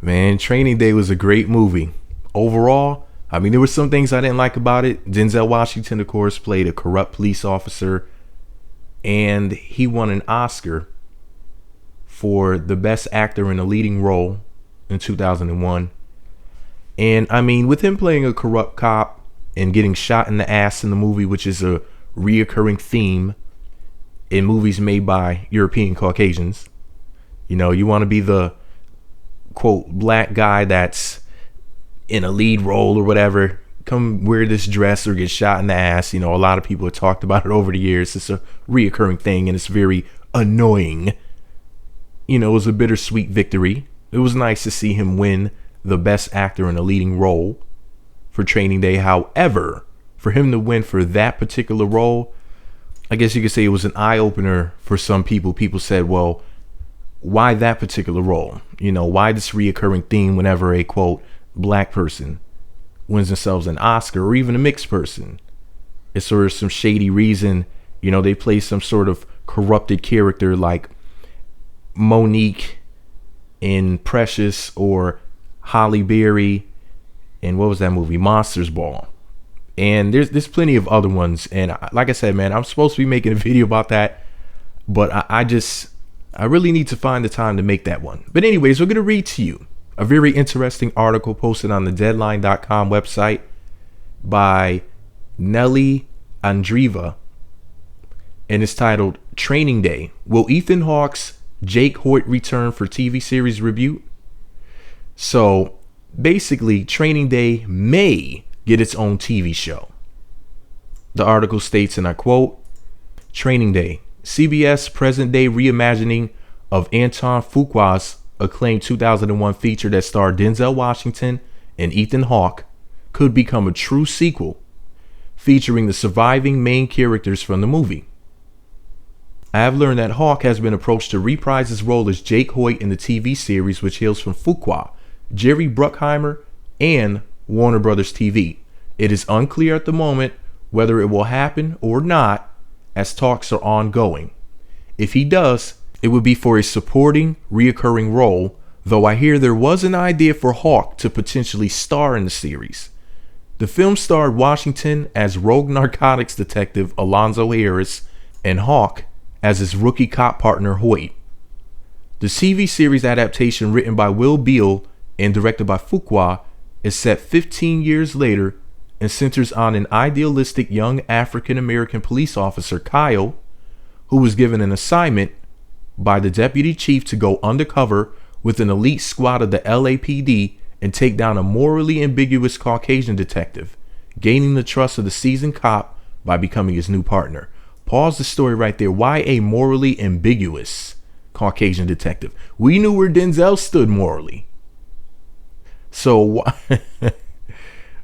Man, Training Day was a great movie. Overall, I mean, there were some things I didn't like about it. Denzel Washington, of course, played a corrupt police officer, and he won an Oscar for the best actor in a leading role in 2001. And I mean, with him playing a corrupt cop and getting shot in the ass in the movie, which is a reoccurring theme in movies made by European Caucasians, you want to be the quote black guy that's in a lead role or whatever, come wear this dress or get shot in the ass. A lot of people have talked about it over the years. It's a reoccurring thing and it's very annoying. It was a bittersweet victory. It was nice to see him win the best actor in a leading role for Training Day. However, for him to win for that particular role, I guess you could say it was an eye opener for some people. People said, well, why that particular role? Why this reoccurring theme whenever a quote black person wins themselves an Oscar, or even a mixed person? It's sort of some shady reason. They play some sort of corrupted character like Monique in Precious, or Holly Berry in, what was that movie, Monsters Ball. And there's plenty of other ones. And like I said, man, I'm supposed to be making a video about that, but I really need to find the time to make that one. But anyways, we're going to read to you a very interesting article posted on the deadline.com website by Nelly Andreeva, and it's titled Training Day. Will Ethan Hawke's Jake Hoyt return for TV series reboot? So basically, Training Day may get its own TV show. The article states, and I quote, Training Day, CBS present day reimagining of Anton Fuqua's acclaimed 2001 feature that starred Denzel Washington and Ethan Hawke, could become a true sequel featuring the surviving main characters from the movie. I have learned that Hawke has been approached to reprise his role as Jake Hoyt in the TV series, which hails from Fuqua, Jerry Bruckheimer, and Warner Brothers TV. It is unclear at the moment whether it will happen or not, as talks are ongoing. If he does, it would be for a supporting, reoccurring role, though I hear there was an idea for Hawke to potentially star in the series. The film starred Washington as rogue narcotics detective Alonzo Harris and Hawke as his rookie cop partner Hoyt. The TV series adaptation, written by Will Beall and directed by Fuqua, is set 15 years later and centers on an idealistic young African-American police officer, Kyle, who was given an assignment by the deputy chief to go undercover with an elite squad of the LAPD and take down a morally ambiguous Caucasian detective, gaining the trust of the seasoned cop by becoming his new partner. Pause the story right there. Why a morally ambiguous Caucasian detective? We knew where Denzel stood morally. So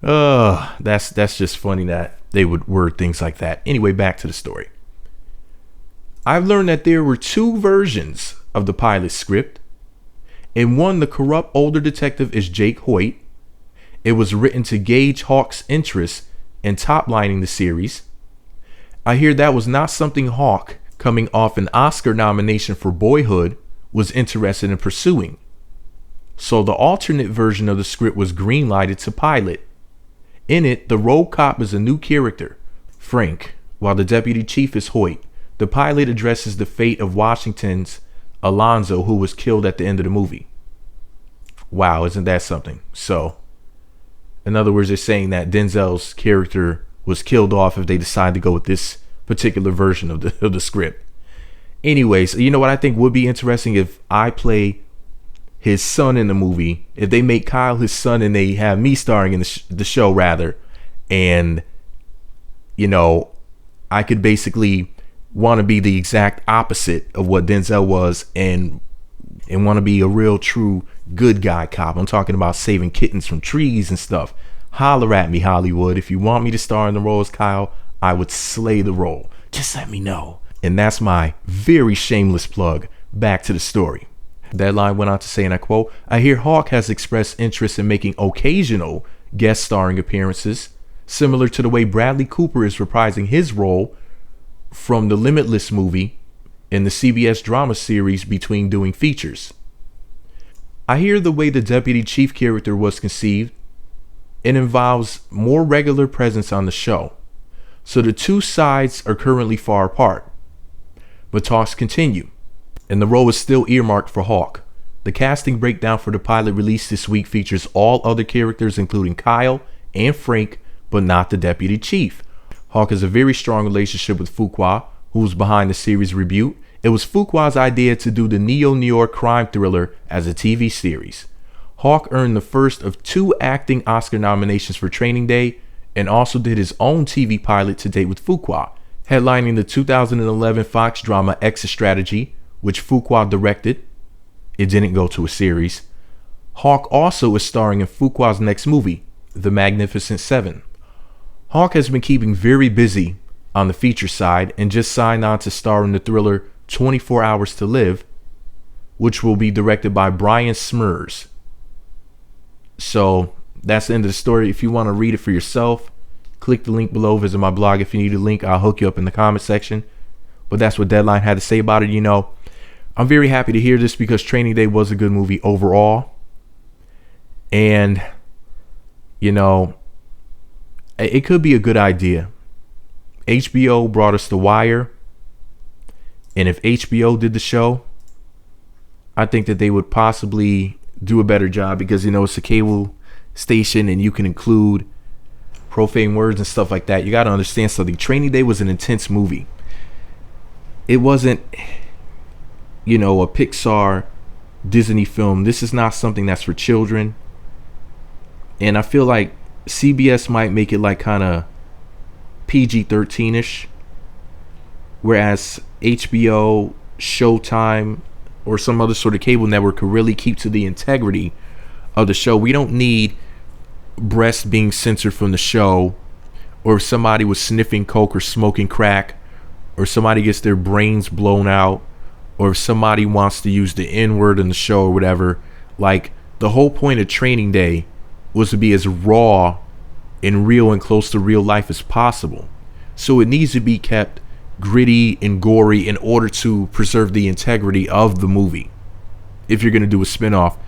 that's just funny that they would word things like that. Anyway, back to the story. I've learned that there were two versions of the pilot script. In one, the corrupt older detective is Jake Hoyt. It was written to gauge Hawke's interest in top-lining the series. I hear that was not something Hawke, coming off an Oscar nomination for Boyhood, was interested in pursuing. So the alternate version of the script was greenlighted to pilot. In it, the rogue cop is a new character, Frank, while the deputy chief is Hoyt. The pilot addresses the fate of Washington's Alonzo, who was killed at the end of the movie. Wow, isn't that something? So, in other words, they're saying that Denzel's character was killed off if they decide to go with this particular version of the script. Anyways, you know what I think would be interesting? If I play his son in the movie, if they make Kyle his son and they have me starring in the show rather, and I could basically want to be the exact opposite of what Denzel was, and want to be a real true good guy cop. I'm talking about saving kittens from trees and stuff. Holler at me, Hollywood. If you want me to star in the role as Kyle, I would slay the role. Just let me know. And that's my very shameless plug. Back to the story. That line went on to say, and I quote, I hear Hawke has expressed interest in making occasional guest starring appearances, similar to the way Bradley Cooper is reprising his role from the Limitless movie in the CBS drama series between doing features. I hear the way the deputy chief character was conceived, it involves more regular presence on the show. So the two sides are currently far apart. But talks continue, and the role is still earmarked for Hawke. The casting breakdown for the pilot released this week features all other characters, including Kyle and Frank, but not the deputy chief. Hawke has a very strong relationship with Fuqua, who was behind the series Reboot. It was Fuqua's idea to do the New York crime thriller as a TV series. Hawke earned the first of 2 acting Oscar nominations for Training Day, and also did his own TV pilot to date with Fuqua, headlining the 2011 Fox drama Exit Strategy, which Fuqua directed. It didn't go to a series. Hawke also is starring in Fuqua's next movie, The Magnificent Seven. Hawke has been keeping very busy on the feature side and just signed on to star in the thriller 24 Hours to Live, which will be directed by Brian Smers. So that's the end of the story. If you want to read it for yourself, click the link below, visit my blog. If you need a link, I'll hook you up in the comment section. But that's what Deadline had to say about it. I'm very happy to hear this because Training Day was a good movie overall. And, it could be a good idea. HBO brought us The Wire. And if HBO did the show, I think that they would possibly do a better job because, it's a cable station and you can include profane words and stuff like that. You got to understand something. Training Day was an intense movie. It wasn't, a Pixar Disney film. This is not something that's for children. And I feel like CBS might make it like kind of PG-13ish. Whereas HBO, Showtime, or some other sort of cable network could really keep to the integrity of the show. We don't need breasts being censored from the show, or if somebody was sniffing coke or smoking crack, or somebody gets their brains blown out, or if somebody wants to use the N-word in the show or whatever. Like, the whole point of Training Day was to be as raw and real and close to real life as possible. So it needs to be kept gritty and gory in order to preserve the integrity of the movie if you're going to do a spin-off,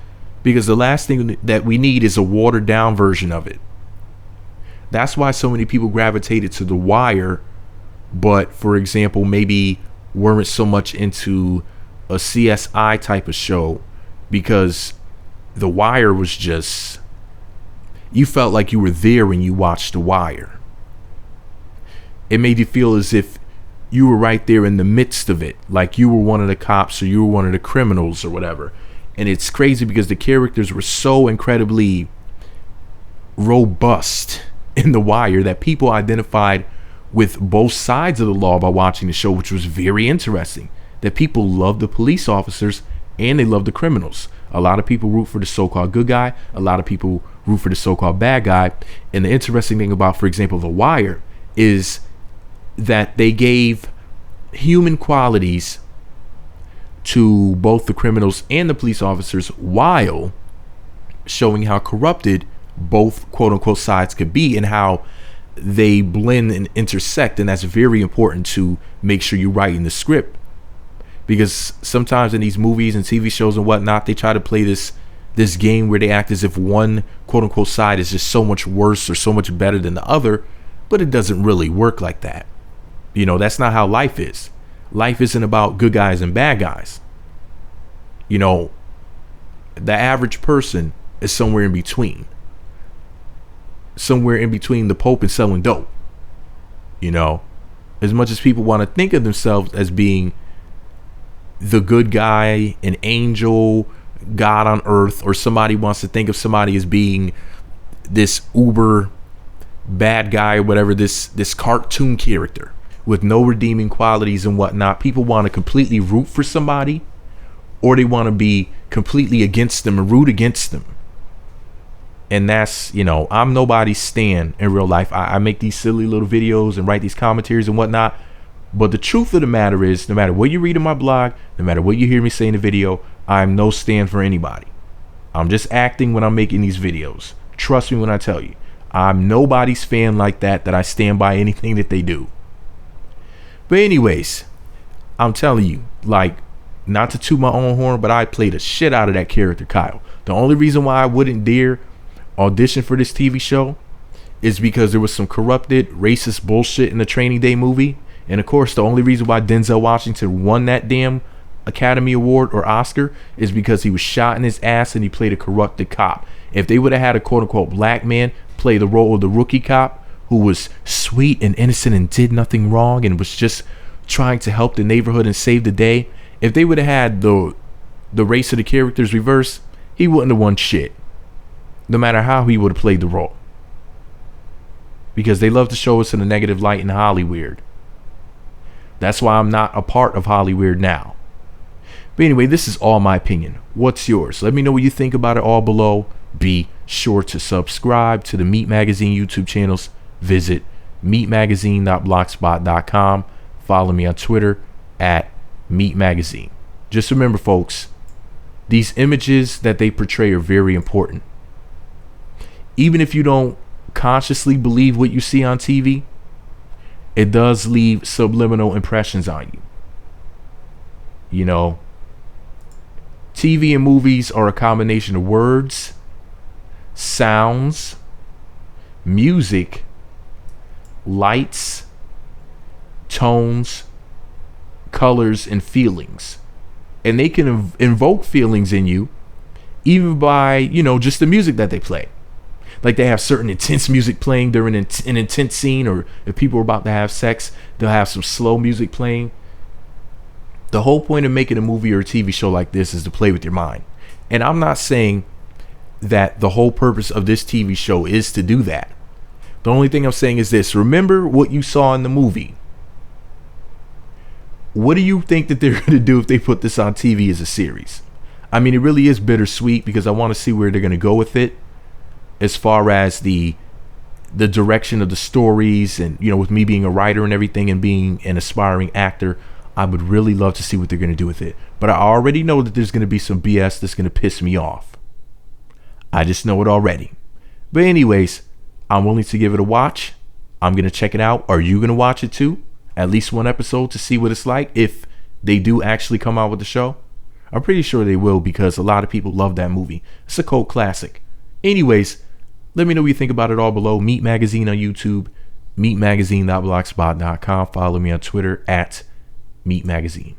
because the last thing that we need is a watered down version of it. That's why so many people gravitated to The Wire, but for example maybe weren't so much into a CSI type of show, because The Wire was just, you felt like you were there when you watched The Wire. It made you feel as if you were right there in the midst of it, like you were one of the cops or you were one of the criminals or whatever. And it's crazy because the characters were so incredibly robust in The Wire that people identified with both sides of the law by watching the show, which was very interesting. That people love the police officers and they love the criminals. A lot of people root for the so-called good guy. A lot of people root for the so-called bad guy. And the interesting thing about, for example, The Wire is that they gave human qualities to both the criminals and the police officers while showing how corrupted both quote-unquote sides could be and how they blend and intersect. And that's very important to make sure you write in the script, because sometimes in these movies and TV shows and whatnot, they try to play this game where they act as if one quote-unquote side is just so much worse or so much better than the other, but it doesn't really work like that. That's not how life is. Life isn't about good guys and bad guys. The average person is somewhere in between. Somewhere in between the Pope and selling dope. As much as people want to think of themselves as being the good guy, an angel, God on earth, or somebody wants to think of somebody as being this uber bad guy or whatever, this cartoon character with no redeeming qualities and whatnot. People want to completely root for somebody, or they want to be completely against them and root against them. And that's, I'm nobody's stan in real life. I make these silly little videos and write these commentaries and whatnot. But the truth of the matter is, no matter what you read in my blog, no matter what you hear me say in the video, I'm no stan for anybody. I'm just acting when I'm making these videos. Trust me when I tell you. I'm nobody's fan like that I stand by anything that they do. But anyways, I'm telling you, like, not to toot my own horn, but I played the shit out of that character, Kyle. The only reason why I wouldn't dare audition for this TV show is because there was some corrupted, racist bullshit in the Training Day movie. And of course, the only reason why Denzel Washington won that damn Academy Award or Oscar is because he was shot in his ass and he played a corrupted cop. If they would have had a quote unquote black man play the role of the rookie cop who was sweet and innocent and did nothing wrong and was just trying to help the neighborhood and save the day, if they would have had the race of the characters reversed, he wouldn't have won shit, no matter how he would have played the role. Because they love to show us in a negative light in Hollywood. That's why I'm not a part of Hollywood now. But anyway, this is all my opinion. What's yours? Let me know what you think about it all below. Be sure to subscribe to the Meat Magazine YouTube channels. Visit meatmagazine.blogspot.com. Follow me on Twitter at Meat Magazine. Just remember, folks, these images that they portray are very important. Even if you don't consciously believe what you see on TV, it does leave subliminal impressions on you. You know, TV and movies are a combination of words, sounds, music, lights, tones, colors, and feelings. And they can invoke feelings in you even by, you know, just the music that they play. Like they have certain intense music playing during an intense scene, or if people are about to have sex, they'll have some slow music playing. The whole point of making a movie or a TV show like this is to play with your mind. And I'm not saying that the whole purpose of this TV show is to do that. The only thing I'm saying is this: remember what you saw in the movie. What do you think that they're going to do if they put this on TV as a series? I mean, it really is bittersweet because I want to see where they're going to go with it as far as the direction of the stories. And, you know, with me being a writer and everything and being an aspiring actor, I would really love to see what they're going to do with it. But I already know that there's going to be some BS that's going to piss me off. I just know it already. But anyways, I'm willing to give it a watch. I'm going to check it out. Are you going to watch it too? At least one episode to see what it's like if they do actually come out with the show? I'm pretty sure they will because a lot of people love that movie. It's a cult classic. Anyways, let me know what you think about it all below. Meat Magazine on YouTube, meatmagazine.blogspot.com. Follow me on Twitter at Meat Magazine.